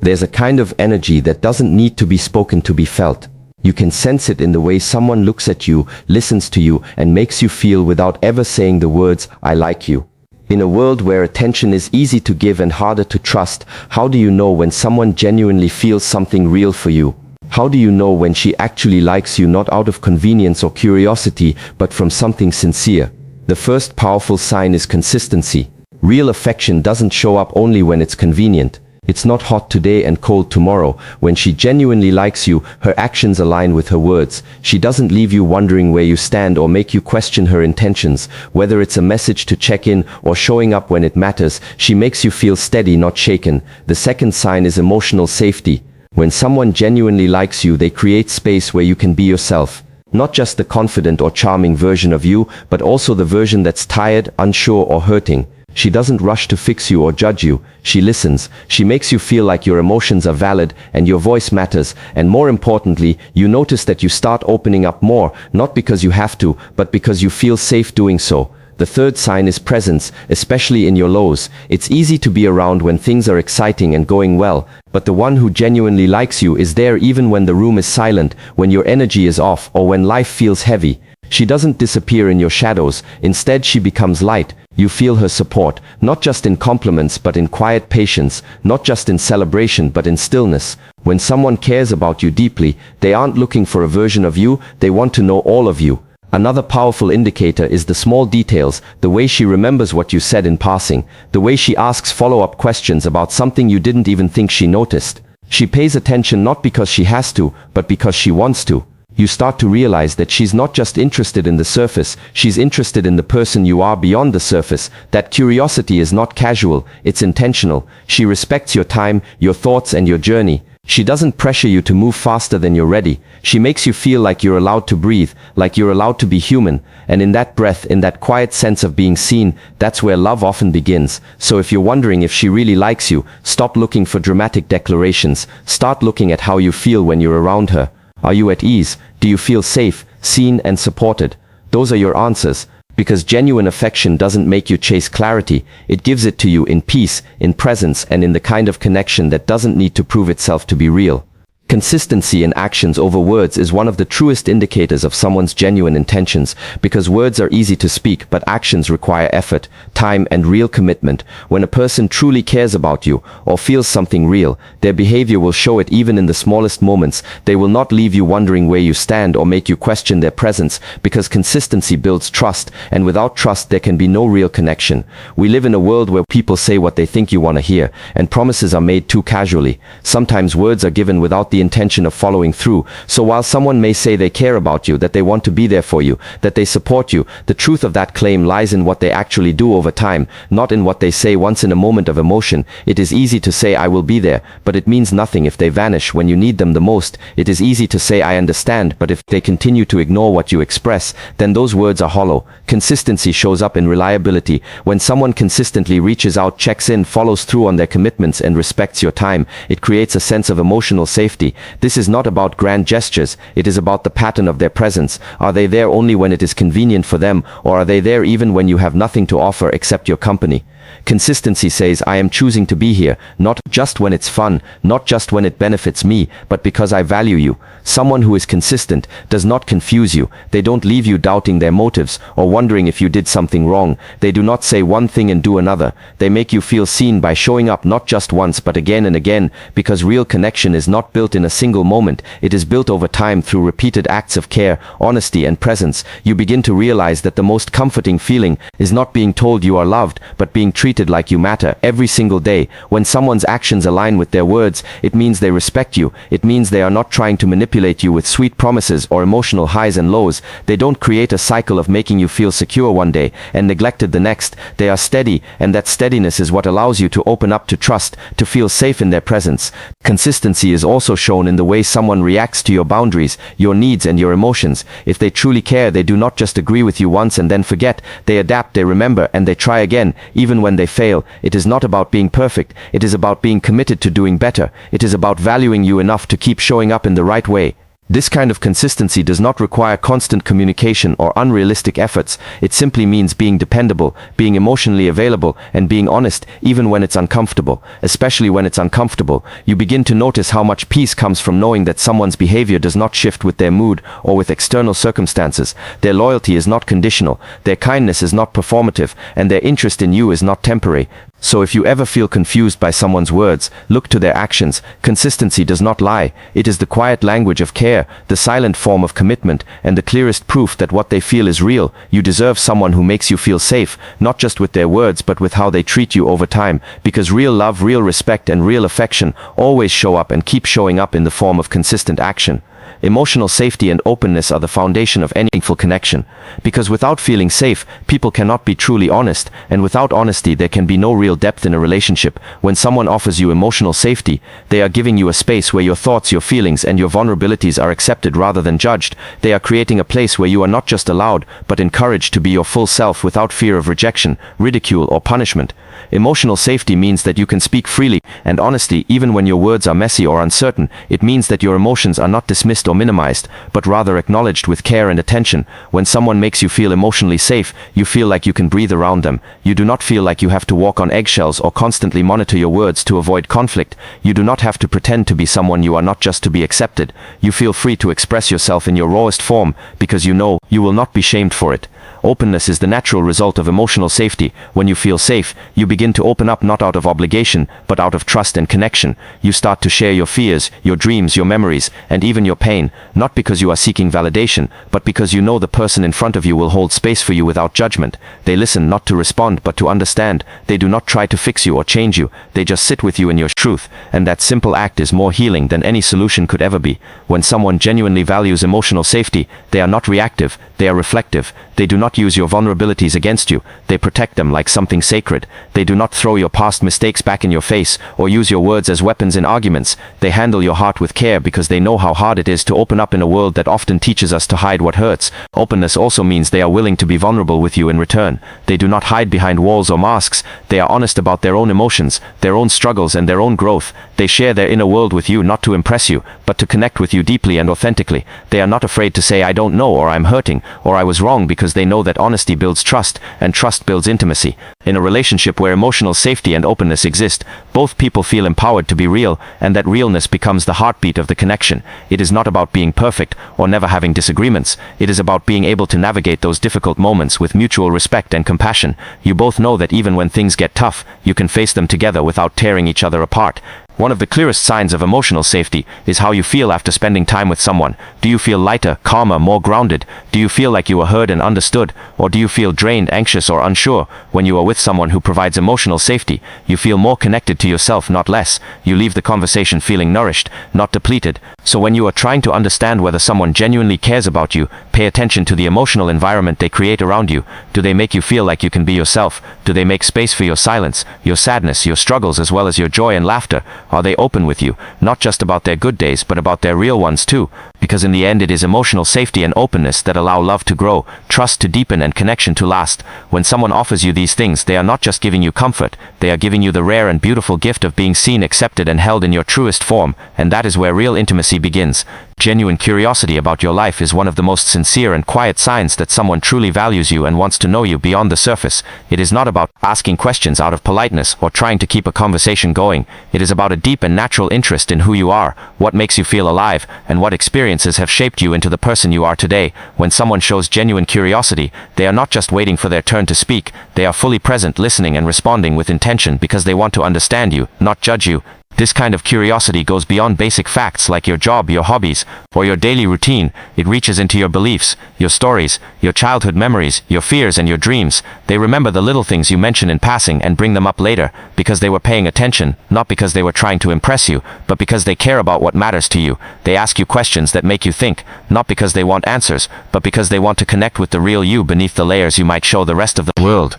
There's a kind of energy that doesn't need to be spoken to be felt. You can sense it in the way someone looks at you, listens to you, and makes you feel without ever saying the words, "I like you." In a world where attention is easy to give and harder to trust, how do you know when someone genuinely feels something real for you? How do you know when she actually likes you not out of convenience or curiosity, but from something sincere? The first powerful sign is consistency. Real affection doesn't show up only when it's convenient. It's not hot today and cold tomorrow. When she genuinely likes you, her actions align with her words. She doesn't leave you wondering where you stand or make you question her intentions. Whether it's a message to check in or showing up when it matters, she makes you feel steady, not shaken. The second sign is emotional safety. When someone genuinely likes you, they create space where you can be yourself. Not just the confident or charming version of you, but also the version that's tired, unsure, or hurting. She doesn't rush to fix you or judge you. She listens. She makes you feel like your emotions are valid and your voice matters. And more importantly, you notice that you start opening up more, not because you have to, but because you feel safe doing so. The third sign is presence, especially in your lows. It's easy to be around when things are exciting and going well, but the one who genuinely likes you is there even when the room is silent, when your energy is off, or when life feels heavy. She doesn't disappear in your shadows. Instead, she becomes light. You feel her support, not just in compliments but in quiet patience, not just in celebration but in stillness. When someone cares about you deeply, they aren't looking for a version of you, they want to know all of you. Another powerful indicator is the small details, the way she remembers what you said in passing, the way she asks follow-up questions about something you didn't even think she noticed. She pays attention not because she has to, but because she wants to. You start to realize that she's not just interested in the surface, she's interested in the person you are beyond the surface. That curiosity is not casual, it's intentional. She respects your time, your thoughts, and your journey. She doesn't pressure you to move faster than you're ready. She makes you feel like you're allowed to breathe, like you're allowed to be human. And in that breath, in that quiet sense of being seen, that's where love often begins. So if you're wondering if she really likes you, stop looking for dramatic declarations. Start looking at how you feel when you're around her. Are you at ease? Do you feel safe, seen, and supported? Those are your answers. Because genuine affection doesn't make you chase clarity, it gives it to you in peace, in presence, and in the kind of connection that doesn't need to prove itself to be real. Consistency in actions over words is one of the truest indicators of someone's genuine intentions, because words are easy to speak, but actions require effort, time, and real commitment. When a person truly cares about you, or feels something real, their behavior will show it even in the smallest moments. They will not leave you wondering where you stand or make you question their presence, because consistency builds trust, and without trust there can be no real connection. We live in a world where people say what they think you want to hear, and promises are made too casually. Sometimes words are given without the intention of following through. So while someone may say they care about you, that they want to be there for you, that they support you, the truth of that claim lies in what they actually do over time, not in what they say once in a moment of emotion. It is easy to say I will be there, but it means nothing if they vanish when you need them the most. It is easy to say I understand, but if they continue to ignore what you express, then those words are hollow. Consistency shows up in reliability. When someone consistently reaches out, checks in, follows through on their commitments, and respects your time, it creates a sense of emotional safety. This is not about grand gestures, it is about the pattern of their presence. Are they there only when it is convenient for them, or are they there even when you have nothing to offer except your company? Consistency says I am choosing to be here, not just when it's fun, not just when it benefits me, but because I value you. Someone who is consistent does not confuse you. They don't leave you doubting their motives or wondering if you did something wrong. They do not say one thing and do another. They make you feel seen by showing up not just once but again and again, because real connection is not built in a single moment. It is built over time through repeated acts of care, honesty, and presence. You begin to realize that the most comforting feeling is not being told you are loved, but being treated like you matter every single day. When someone's actions align with their words, it means they respect you. It means they are not trying to manipulate you with sweet promises or emotional highs and lows. They don't create a cycle of making you feel secure one day and neglected the next. They are steady, and that steadiness is what allows you to open up to trust, to feel safe in their presence. Consistency is also shown in the way someone reacts to your boundaries, your needs, and your emotions. If they truly care, they do not just agree with you once and then forget. They adapt, they remember, and they try again, even when they fail. It is not about being perfect. It is about being committed to doing better. It is about valuing you enough to keep showing up in the right way. This kind of consistency does not require constant communication or unrealistic efforts. It simply means being dependable, being emotionally available, and being honest even when it's uncomfortable. Especially when it's uncomfortable, you begin to notice how much peace comes from knowing that someone's behavior does not shift with their mood or with external circumstances. Their loyalty is not conditional, their kindness is not performative, and their interest in you is not temporary. So if you ever feel confused by someone's words, look to their actions. Consistency does not lie. It is the quiet language of care, the silent form of commitment, and the clearest proof that what they feel is real. You deserve someone who makes you feel safe, not just with their words but with how they treat you over time, because real love, real respect, and real affection always show up and keep showing up in the form of consistent action. Emotional safety and openness are the foundation of any meaningful connection. Because without feeling safe, people cannot be truly honest, and without honesty there can be no real depth in a relationship. When someone offers you emotional safety, they are giving you a space where your thoughts, your feelings, and your vulnerabilities are accepted rather than judged. They are creating a place where you are not just allowed, but encouraged to be your full self without fear of rejection, ridicule, or punishment. Emotional safety means that you can speak freely and honestly even when your words are messy or uncertain. It means that your emotions are not dismissed or minimized, but rather acknowledged with care and attention. When someone makes you feel emotionally safe, you feel like you can breathe around them. You do not feel like you have to walk on eggshells or constantly monitor your words to avoid conflict. You do not have to pretend to be someone you are not just to be accepted. You feel free to express yourself in your rawest form because you know you will not be shamed for it. Openness is the natural result of emotional safety. When you feel safe, you begin to open up not out of obligation, but out of trust and connection. You start to share your fears, your dreams, your memories, and even your pain, not because you are seeking validation, but because you know the person in front of you will hold space for you without judgment. They listen not to respond, but to understand. They do not try to fix you or change you. They just sit with you in your truth, and that simple act is more healing than any solution could ever be. When someone genuinely values emotional safety, they are not reactive, they are reflective. They do not use your vulnerabilities against you. They protect them like something sacred. They do not throw your past mistakes back in your face or use your words as weapons in arguments. They handle your heart with care because they know how hard it is to open up in a world that often teaches us to hide what hurts. Openness also means they are willing to be vulnerable with you in return. They do not hide behind walls or masks. They are honest about their own emotions, their own struggles, and their own growth. They share their inner world with you not to impress you, but to connect with you deeply and authentically. They are not afraid to say, "I don't know," or "I'm hurting," or "I was wrong," because they know that honesty builds trust, and trust builds intimacy. In a relationship where emotional safety and openness exist, both people feel empowered to be real, and that realness becomes the heartbeat of the connection. It is not about being perfect or never having disagreements. It is about being able to navigate those difficult moments with mutual respect and compassion. You both know that even when things get tough, you can face them together without tearing each other apart. One of the clearest signs of emotional safety is how you feel after spending time with someone. Do you feel lighter, calmer, more grounded? Do you feel like you are heard and understood? Or do you feel drained, anxious, or unsure? When you are with someone who provides emotional safety, you feel more connected to yourself, not less. You leave the conversation feeling nourished, not depleted. So when you are trying to understand whether someone genuinely cares about you, pay attention to the emotional environment they create around you. Do they make you feel like you can be yourself? Do they make space for your silence, your sadness, your struggles, as well as your joy and laughter? Are they open with you, not just about their good days, but about their real ones too? Because in the end, it is emotional safety and openness that allow love to grow, trust to deepen, and connection to last. When someone offers you these things, they are not just giving you comfort, they are giving you the rare and beautiful gift of being seen, accepted, and held in your truest form, and that is where real intimacy begins. Genuine curiosity about your life is one of the most sincere and quiet signs that someone truly values you and wants to know you beyond the surface. It is not about asking questions out of politeness or trying to keep a conversation going. It is about a deep and natural interest in who you are, what makes you feel alive, and what experiences have shaped you into the person you are today. When someone shows genuine curiosity, they are not just waiting for their turn to speak. They are fully present, listening and responding with intention because they want to understand you, not judge you. This kind of curiosity goes beyond basic facts like your job, your hobbies, or your daily routine. It reaches into your beliefs, your stories, your childhood memories, your fears, and your dreams. They remember the little things you mention in passing and bring them up later, because they were paying attention, not because they were trying to impress you, but because they care about what matters to you. They ask you questions that make you think, not because they want answers, but because they want to connect with the real you beneath the layers you might show the rest of the world.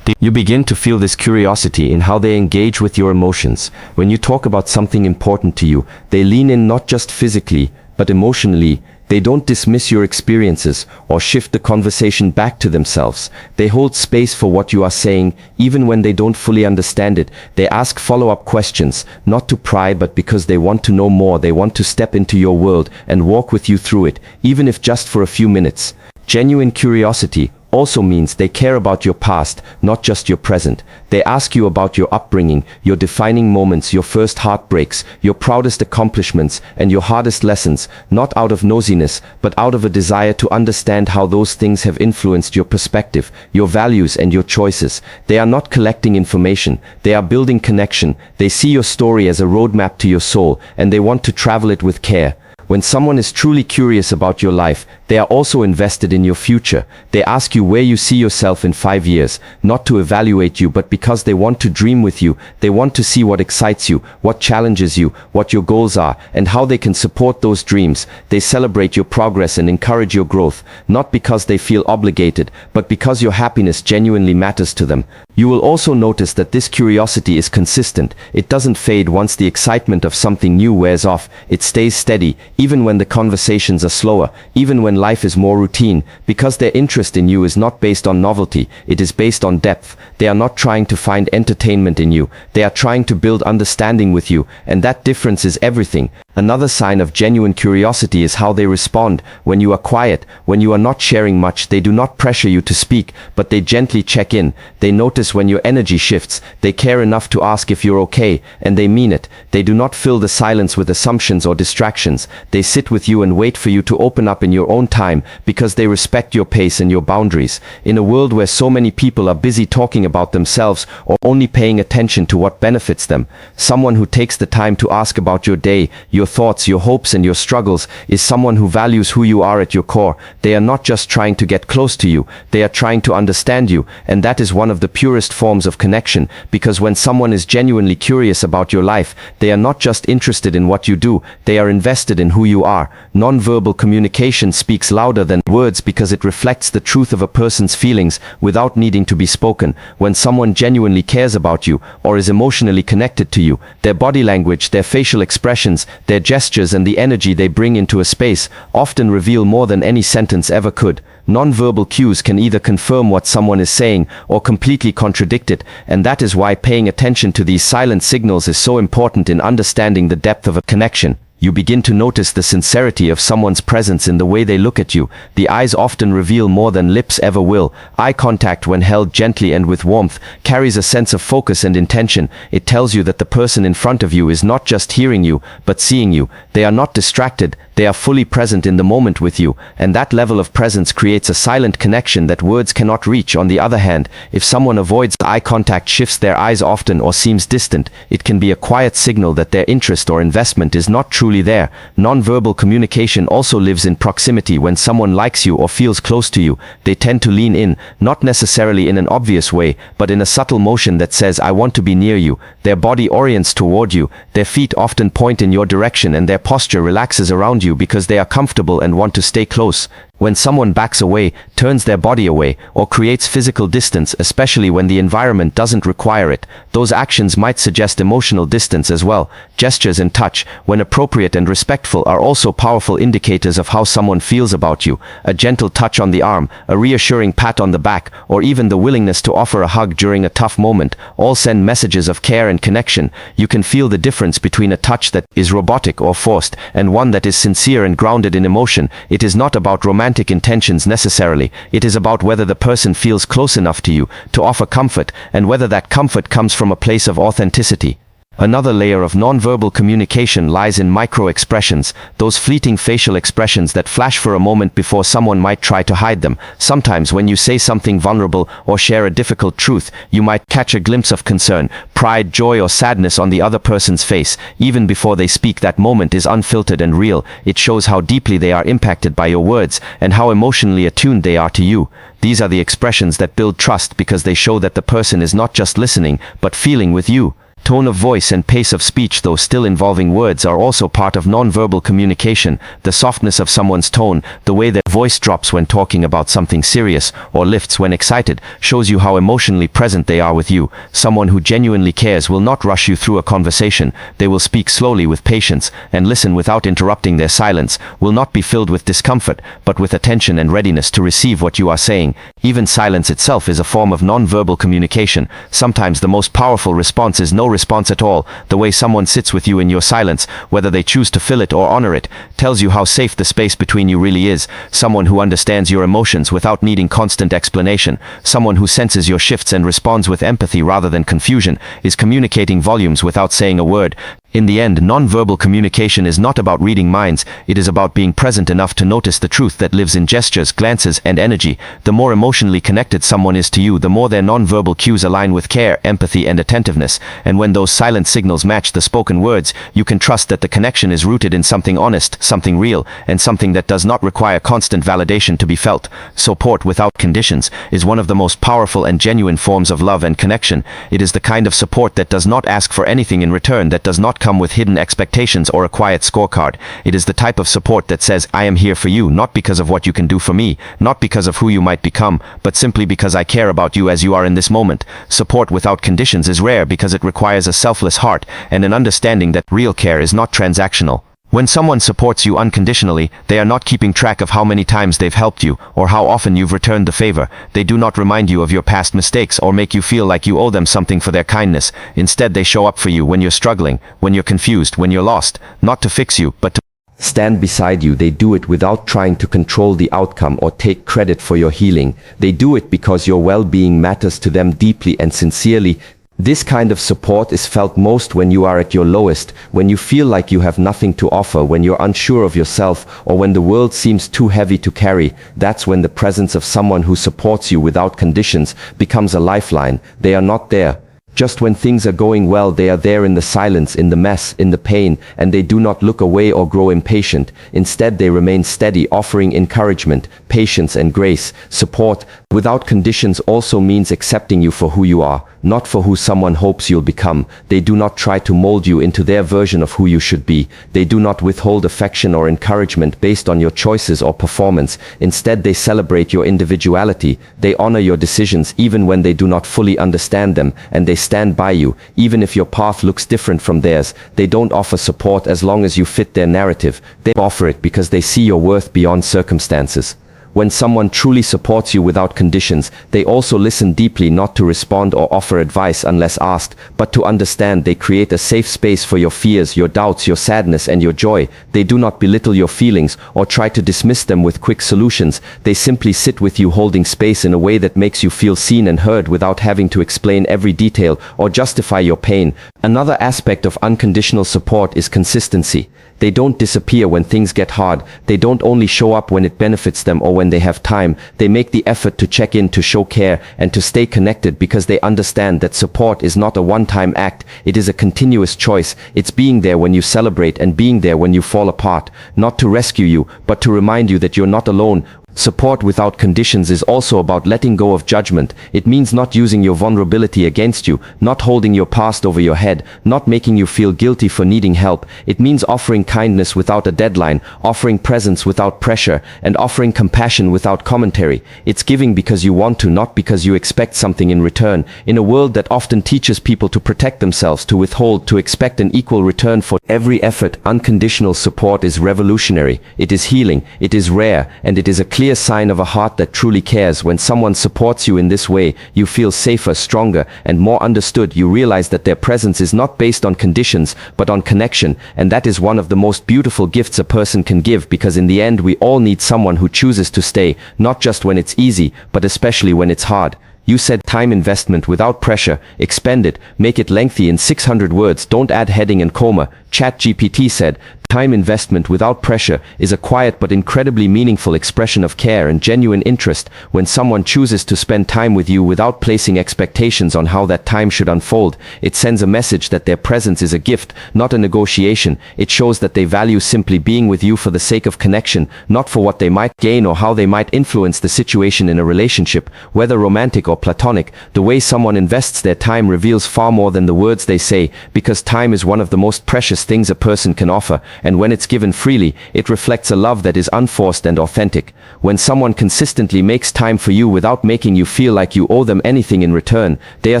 You begin to feel this curiosity in how they engage with your emotions. When you talk about something important to you, they lean in not just physically, but emotionally. They don't dismiss your experiences or shift the conversation back to themselves. They hold space for what you are saying, even when they don't fully understand it. They ask follow-up questions, not to pry but because they want to know more. They want to step into your world and walk with you through it, even if just for a few minutes. Genuine curiosity also means they care about your past, not just your present. They ask you about your upbringing, your defining moments, your first heartbreaks, your proudest accomplishments, and your hardest lessons, not out of nosiness, but out of a desire to understand how those things have influenced your perspective, your values, and your choices. They are not collecting information, they are building connection. They see your story as a roadmap to your soul, and they want to travel it with care. When someone is truly curious about your life, they are also invested in your future. They ask you where you see yourself in 5 years, not to evaluate you, but because they want to dream with you. They want to see what excites you, what challenges you, what your goals are, and how they can support those dreams. They celebrate your progress and encourage your growth, not because they feel obligated, but because your happiness genuinely matters to them. You will also notice that this curiosity is consistent. It doesn't fade once the excitement of something new wears off. It stays steady, even when the conversations are slower, even when life is more routine, because their interest in you is not based on novelty, it is based on depth. They are not trying to find entertainment in you, they are trying to build understanding with you, and that difference is everything. Another sign of genuine curiosity is how they respond. When you are quiet, when you are not sharing much, they do not pressure you to speak, but they gently check in. They notice when your energy shifts, they care enough to ask if you're okay, and they mean it. They do not fill the silence with assumptions or distractions. They sit with you and wait for you to open up in your own time, because they respect your pace and your boundaries. In a world where so many people are busy talking about themselves or only paying attention to what benefits them, someone who takes the time to ask about your day, your thoughts, your hopes, and your struggles is someone who values who you are at your core. They are not just trying to get close to you, they are trying to understand you, and that is one of the purest forms of connection, because when someone is genuinely curious about your life, they are not just interested in what you do, they are invested in who you are. Non-verbal communication speaks louder than words because it reflects the truth of a person's feelings without needing to be spoken. When someone genuinely cares about you or is emotionally connected to you, their body language, their facial expressions, their gestures, and the energy they bring into a space often reveal more than any sentence ever could. Non-verbal cues can either confirm what someone is saying or completely contradict it, and that is why paying attention to these silent signals is so important in understanding the depth of a connection. You begin to notice the sincerity of someone's presence in the way they look at you. The eyes often reveal more than lips ever will. Eye contact, when held gently and with warmth, carries a sense of focus and intention. It tells you that the person in front of you is not just hearing you, but seeing you. They are not distracted. They are fully present in the moment with you, and that level of presence creates a silent connection that words cannot reach. On the other hand, if someone avoids eye contact, shifts their eyes often, or seems distant, it can be a quiet signal that their interest or investment is not truly there. Non-verbal communication also lives in proximity. When someone likes you or feels close to you, they tend to lean in, not necessarily in an obvious way, but in a subtle motion that says, "I want to be near you." Their body orients toward you, their feet often point in your direction, and their posture relaxes around you because they are comfortable and want to stay close. When someone backs away, turns their body away, or creates physical distance, especially when the environment doesn't require it, those actions might suggest emotional distance as well. Gestures and touch, when appropriate and respectful, are also powerful indicators of how someone feels about you. A gentle touch on the arm, a reassuring pat on the back, or even the willingness to offer a hug during a tough moment, all send messages of care and connection. You can feel the difference between a touch that is robotic or forced, and one that is sincere and grounded in emotion. It is not about romantic intentions necessarily. It is about whether the person feels close enough to you to offer comfort, and whether that comfort comes from a place of authenticity. Another layer of nonverbal communication lies in micro-expressions, those fleeting facial expressions that flash for a moment before someone might try to hide them. Sometimes when you say something vulnerable or share a difficult truth, you might catch a glimpse of concern, pride, joy, or sadness on the other person's face. Even before they speak, that moment is unfiltered and real. It shows how deeply they are impacted by your words and how emotionally attuned they are to you. These are the expressions that build trust because they show that the person is not just listening, but feeling with you. Tone of voice and pace of speech, though still involving words, are also part of nonverbal communication. The softness of someone's tone, the way their voice drops when talking about something serious or lifts when excited, shows you how emotionally present they are with you. Someone who genuinely cares will not rush you through a conversation. They will speak slowly with patience and listen without interrupting. Their silence will not be filled with discomfort, but with attention and readiness to receive what you are saying. Even silence itself is a form of nonverbal communication. Sometimes the most powerful response is no response at all. The way someone sits with you in your silence, whether they choose to fill it or honor it, tells you how safe the space between you really is. Someone who understands your emotions without needing constant explanation, someone who senses your shifts and responds with empathy rather than confusion, is communicating volumes without saying a word. In the end, nonverbal communication is not about reading minds, it is about being present enough to notice the truth that lives in gestures, glances, and energy. The more emotionally connected someone is to you, the more their nonverbal cues align with care, empathy, and attentiveness. And when those silent signals match the spoken words, you can trust that the connection is rooted in something honest, something real, and something that does not require constant validation to be felt. Support without conditions is one of the most powerful and genuine forms of love and connection. It is the kind of support that does not ask for anything in return, that does not come with hidden expectations or a quiet scorecard. It is the type of support that says, I am here for you, not because of what you can do for me, not because of who you might become, but simply because I care about you as you are in this moment. Support without conditions is rare because it requires a selfless heart and an understanding that real care is not transactional. When someone supports you unconditionally, they are not keeping track of how many times they've helped you, or how often you've returned the favor. They do not remind you of your past mistakes or make you feel like you owe them something for their kindness. Instead, they show up for you when you're struggling, when you're confused, when you're lost, not to fix you, but to stand beside you. They do it without trying to control the outcome or take credit for your healing. They do it because your well-being matters to them deeply and sincerely. This kind of support is felt most when you are at your lowest, when you feel like you have nothing to offer, when you're unsure of yourself, or when the world seems too heavy to carry. That's when the presence of someone who supports you without conditions becomes a lifeline. They are not there just when things are going well. They are there in the silence, in the mess, in the pain, and they do not look away or grow impatient. Instead, they remain steady, offering encouragement, patience, and grace. Support without conditions also means accepting you for who you are, not for who someone hopes you'll become. They do not try to mold you into their version of who you should be. They do not withhold affection or encouragement based on your choices or performance. Instead, they celebrate your individuality. They honor your decisions even when they do not fully understand them, and they stand by you, even if your path looks different from theirs. They don't offer support as long as you fit their narrative. They offer it because they see your worth beyond circumstances. When someone truly supports you without conditions, they also listen deeply, not to respond or offer advice unless asked, but to understand. They create a safe space for your fears, your doubts, your sadness, and your joy. They do not belittle your feelings or try to dismiss them with quick solutions. They simply sit with you, holding space in a way that makes you feel seen and heard without having to explain every detail or justify your pain. Another aspect of unconditional support is consistency. They don't disappear when things get hard. They don't only show up when it benefits them or when they have time. They make the effort to check in, to show care, and to stay connected because they understand that support is not a one-time act. It is a continuous choice. It's being there when you celebrate and being there when you fall apart. Not to rescue you, but to remind you that you're not alone. Support without conditions is also about letting go of judgment. It means not using your vulnerability against you, not holding your past over your head, not making you feel guilty for needing help. It means offering kindness without a deadline, offering presence without pressure, and offering compassion without commentary. It's giving because you want to, not because you expect something in return. In a world that often teaches people to protect themselves, to withhold, to expect an equal return for every effort, unconditional support is revolutionary. It is healing, it is rare, and it is a clear sign of a heart that truly cares. When someone supports you in this way, you feel safer, stronger, and more understood. You realize that their presence is not based on conditions, but on connection, and that is one of the most beautiful gifts a person can give, because in the end we all need someone who chooses to stay, not just when it's easy, but especially when it's hard. You said time investment without pressure. Expend it, make it lengthy in 600 words, don't add heading and comma. ChatGPT said, Time investment without pressure is a quiet but incredibly meaningful expression of care and genuine interest. When someone chooses to spend time with you without placing expectations on how that time should unfold, it sends a message that their presence is a gift, not a negotiation. It shows that they value simply being with you for the sake of connection, not for what they might gain or how they might influence the situation in a relationship. Whether romantic or platonic, the way someone invests their time reveals far more than the words they say, because time is one of the most precious things a person can offer, and when it's given freely, it reflects a love that is unforced and authentic. When someone consistently makes time for you without making you feel like you owe them anything in return, they are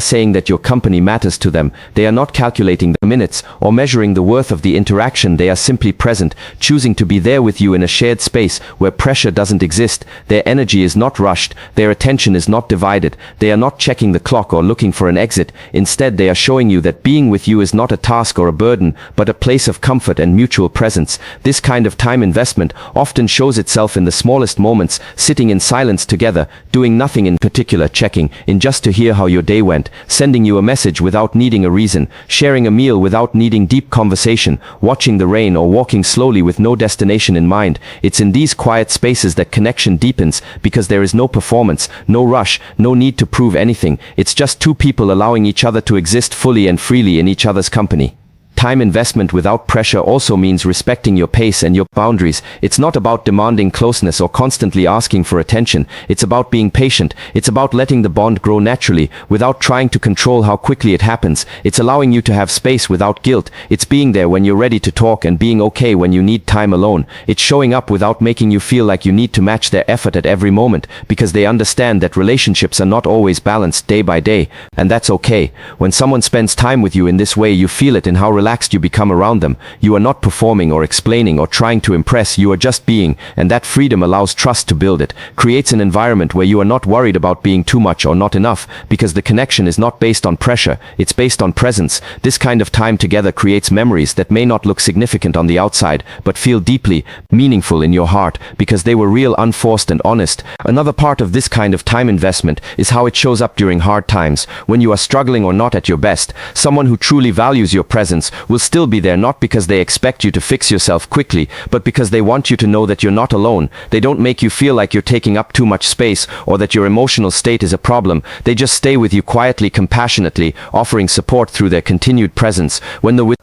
saying that your company matters to them. They are not calculating the minutes or measuring the worth of the interaction. They are simply present, choosing to be there with you in a shared space where pressure doesn't exist. Their energy is not rushed, their attention is not divided. They are not checking the clock or looking for an exit. Instead, they are showing you that being with you is not a task or a burden, but a place of comfort and mutual presence. This kind of time investment often shows itself in the smallest moments, sitting in silence together, doing nothing in particular, checking in just to hear how your day went, sending you a message without needing a reason, sharing a meal without needing deep conversation, watching the rain or walking slowly with no destination in mind. It's in these quiet spaces that connection deepens, because there is no performance, no rush, no need to prove anything. It's just two people allowing each other to exist fully and freely in each other's company. Time investment without pressure also means respecting your pace and your boundaries. It's not about demanding closeness or constantly asking for attention. It's about being patient. It's about letting the bond grow naturally, without trying to control how quickly it happens. It's allowing you to have space without guilt. It's being there when you're ready to talk and being okay when you need time alone. It's showing up without making you feel like you need to match their effort at every moment, because they understand that relationships are not always balanced day by day, and that's okay. When someone spends time with you in this way, you feel it in how relaxed you become around them. You are not performing or explaining or trying to impress, you are just being, and that freedom allows trust to build. It creates an environment where you are not worried about being too much or not enough, because the connection is not based on pressure, it's based on presence. This kind of time together creates memories that may not look significant on the outside, but feel deeply meaningful in your heart, because they were real, unforced and honest. Another part of this kind of time investment is how it shows up during hard times. When you are struggling or not at your best, someone who truly values your presence will still be there, not because they expect you to fix yourself quickly, but because they want you to know that you're not alone. They don't make you feel like you're taking up too much space or that your emotional state is a problem. They just stay with you quietly, compassionately, offering support through their continued presence.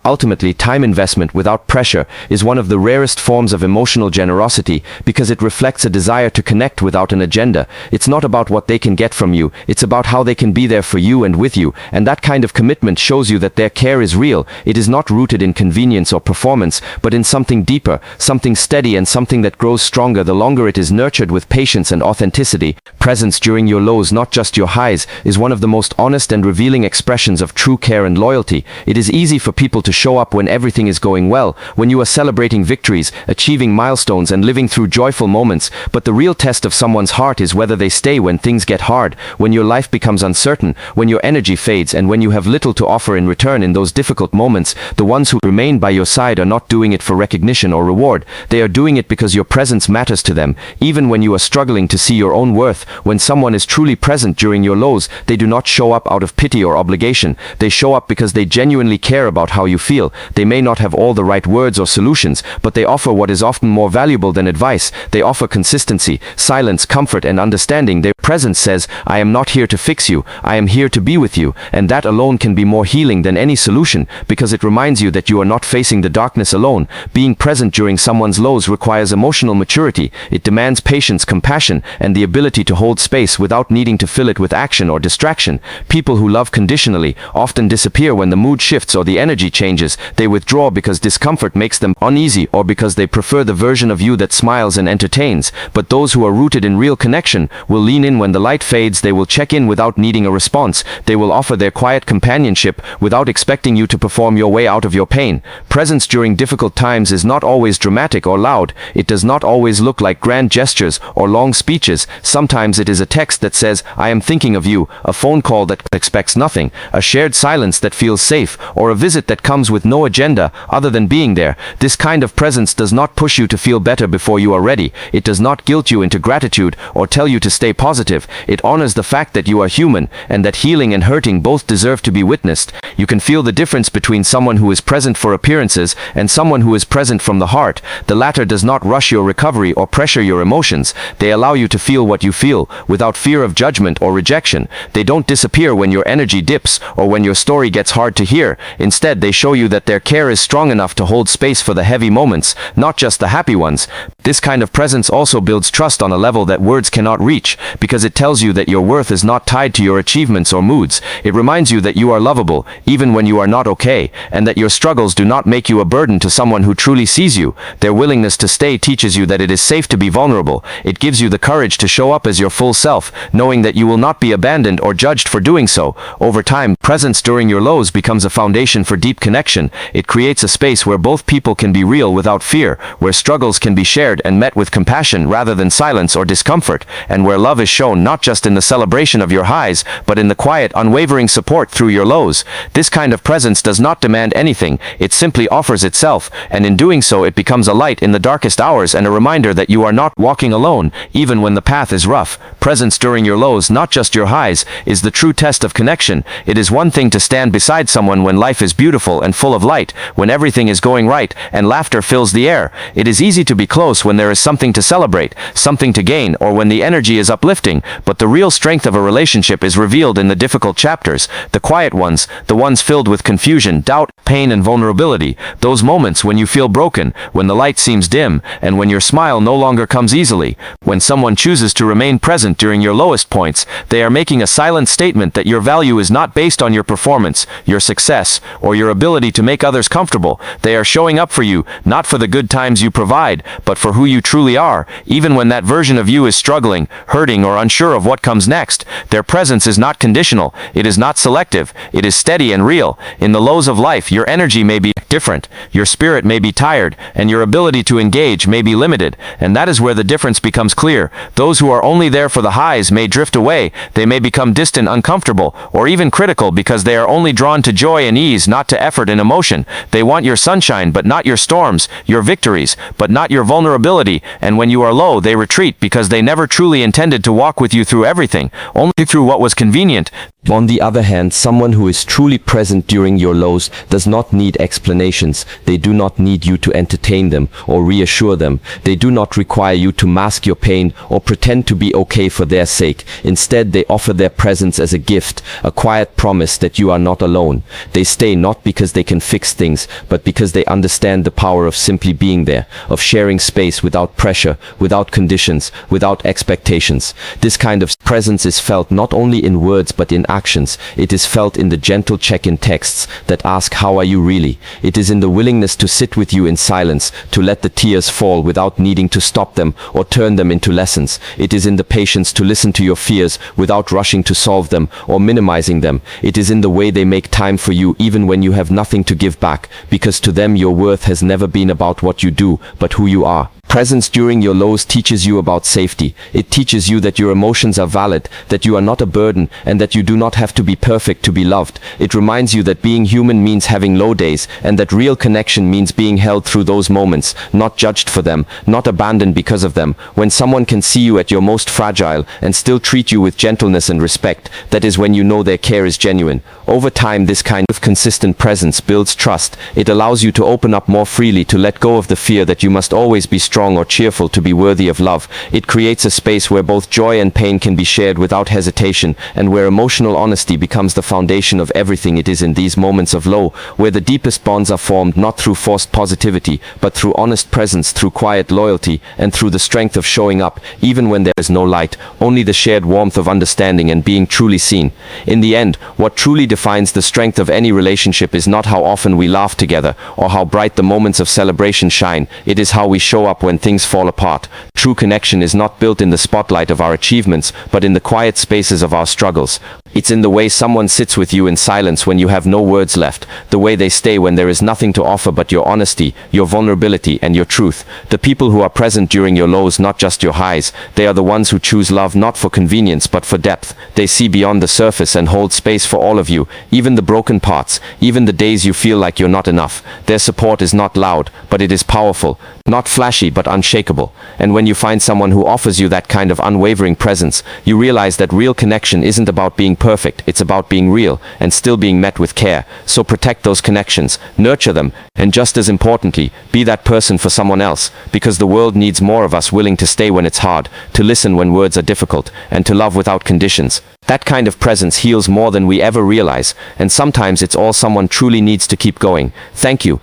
Ultimately, time investment without pressure is one of the rarest forms of emotional generosity, because it reflects a desire to connect without an agenda. It's not about what they can get from you, it's about how they can be there for you and with you, and that kind of commitment shows you that their care is real. It is not rooted in convenience or performance, but in something deeper, something steady, and something that grows stronger the longer it is nurtured with patience and authenticity. Presence during your lows, not just your highs, is one of the most honest and revealing expressions of true care and loyalty. It is easy for people to show up when everything is going well, when you are celebrating victories, achieving milestones, and living through joyful moments, but the real test of someone's heart is whether they stay when things get hard, when your life becomes uncertain, when your energy fades, and when you have little to offer in return. In those difficult moments, the ones who remain by your side are not doing it for recognition or reward. They are doing it because your presence matters to them, even when you are struggling to see your own worth. When someone is truly present during your lows, they do not show up out of pity or obligation. They show up because they genuinely care about how you feel. They may not have all the right words or solutions, but they offer what is often more valuable than advice. They offer consistency, silence, comfort, and understanding. Their presence says, "I am not here to fix you, I am here to be with you," and that alone can be more healing than any solution, because it reminds you that you are not facing the darkness alone. Being present during someone's lows requires emotional maturity. It demands patience, compassion, and the ability to hold space without needing to fill it with action or distraction. People who love conditionally often disappear when the mood shifts or the energy changes. They withdraw because discomfort makes them uneasy, or because they prefer the version of you that smiles and entertains. But those who are rooted in real connection will lean in when the light fades. They will check in without needing a response. They will offer their quiet companionship without expecting you to perform your way out of your pain. Presence during difficult times is not always dramatic or loud. It does not always look like grand gestures or long speeches. Sometimes it is a text that says, "I am thinking of you," a phone call that expects nothing, a shared silence that feels safe, or a visit that comes with no agenda other than being there. This kind of presence does not push you to feel better before you are ready. It does not guilt you into gratitude or tell you to stay positive. It honors the fact that you are human, and that healing and hurting both deserve to be witnessed. You can feel the difference between someone someone who is present for appearances and someone who is present from the heart. The latter does not rush your recovery or pressure your emotions. They allow you to feel what you feel, without fear of judgment or rejection. They don't disappear when your energy dips or when your story gets hard to hear. Instead, they show you that their care is strong enough to hold space for the heavy moments, not just the happy ones. This kind of presence also builds trust on a level that words cannot reach, because it tells you that your worth is not tied to your achievements or moods. It reminds you that you are lovable, even when you are not okay, and that your struggles do not make you a burden to someone who truly sees you. Their willingness to stay teaches you that it is safe to be vulnerable. It gives you the courage to show up as your full self, knowing that you will not be abandoned or judged for doing so. Over time, presence during your lows becomes a foundation for deep connection. It creates a space where both people can be real without fear, where struggles can be shared and met with compassion rather than silence or discomfort, and where love is shown not just in the celebration of your highs, but in the quiet, unwavering support through your lows. This kind of presence does not demand anything, it simply offers itself, and in doing so it becomes a light in the darkest hours and a reminder that you are not walking alone, even when the path is rough. Presence during your lows, not just your highs, is the true test of connection. It is one thing to stand beside someone when life is beautiful and full of light, when everything is going right and laughter fills the air. It is easy to be close when there is something to celebrate, something to gain, or when the energy is uplifting, but the real strength of a relationship is revealed in the difficult chapters, the quiet ones, the ones filled with confusion, doubt, pain, and vulnerability, those moments when you feel broken, when the light seems dim, and when your smile no longer comes easily. When someone chooses to remain present during your lowest points, they are making a silent statement that your value is not based on your performance, your success, or your ability to make others comfortable. They are showing up for you, not for the good times you provide, but for who you truly are, even when that version of you is struggling, hurting, or unsure of what comes next. Their presence is not conditional, it is not selective, it is steady and real. In the lows of life, your energy may be different, your spirit may be tired, and your ability to engage may be limited, and that is where the difference becomes clear. Those who are only there for the highs may drift away, they may become distant, uncomfortable, or even critical because they are only drawn to joy and ease, not to effort and emotion. They want your sunshine but not your storms, your victories but not your vulnerability, and when you are low they retreat because they never truly intended to walk with you through everything, only through what was convenient. On the other hand, someone who is truly present during your lows does not need explanations. They do not need you to entertain them or reassure them. They do not require you to mask your pain or pretend to be okay for their sake. Instead, they offer their presence as a gift, a quiet promise that you are not alone. They stay not because they can fix things, but because they understand the power of simply being there, of sharing space without pressure, without conditions, without expectations. This kind of presence is felt not only in words but in actions. It is felt in the gentle check-in texts that ask, "How are you really?" It is in the willingness to sit with you in silence, to let the tears fall without needing to stop them or turn them into lessons. It is in the patience to listen to your fears without rushing to solve them or minimizing them. It is in the way they make time for you even when you have nothing to give back, because to them your worth has never been about what you do, but who you are. Presence during your lows teaches you about safety. It teaches you that your emotions are valid, that you are not a burden, and that you do not have to be perfect to be loved. It reminds you that being human means having low days, and that real connection means being held through those moments, not judged for them, not abandoned because of them. When someone can see you at your most fragile and still treat you with gentleness and respect, that is when you know their care is genuine. Over time, this kind of consistent presence builds trust. It allows you to open up more freely, to let go of the fear that you must always be strong or cheerful to be worthy of love. It creates a space where both joy and pain can be shared without hesitation, and where emotional honesty becomes the foundation of everything. It is in these moments of low where the deepest bonds are formed, not through forced positivity, but through honest presence, through quiet loyalty, and through the strength of showing up, even when there is no light, only the shared warmth of understanding and being truly seen. In the end, what truly defines the strength of any relationship is not how often we laugh together, or how bright the moments of celebration shine. It is how we show up when things fall apart. True connection is not built in the spotlight of our achievements, but in the quiet spaces of our struggles. It's in the way someone sits with you in silence when you have no words left, the way they stay when there is nothing to offer but your honesty, your vulnerability, and your truth. The people who are present during your lows, not just your highs, they are the ones who choose love not for convenience but for depth. They see beyond the surface and hold space for all of you, even the broken parts, even the days you feel like you're not enough. Their support is not loud, but it is powerful, not flashy but unshakable. And when you find someone who offers you that kind of unwavering presence, you realize that real connection isn't about being perfect, it's about being real and still being met with care. So protect those connections, nurture them, and just as importantly, be that person for someone else, because the world needs more of us willing to stay when it's hard, to listen when words are difficult, and to love without conditions. That kind of presence heals more than we ever realize, and sometimes it's all someone truly needs to keep going. Thank you.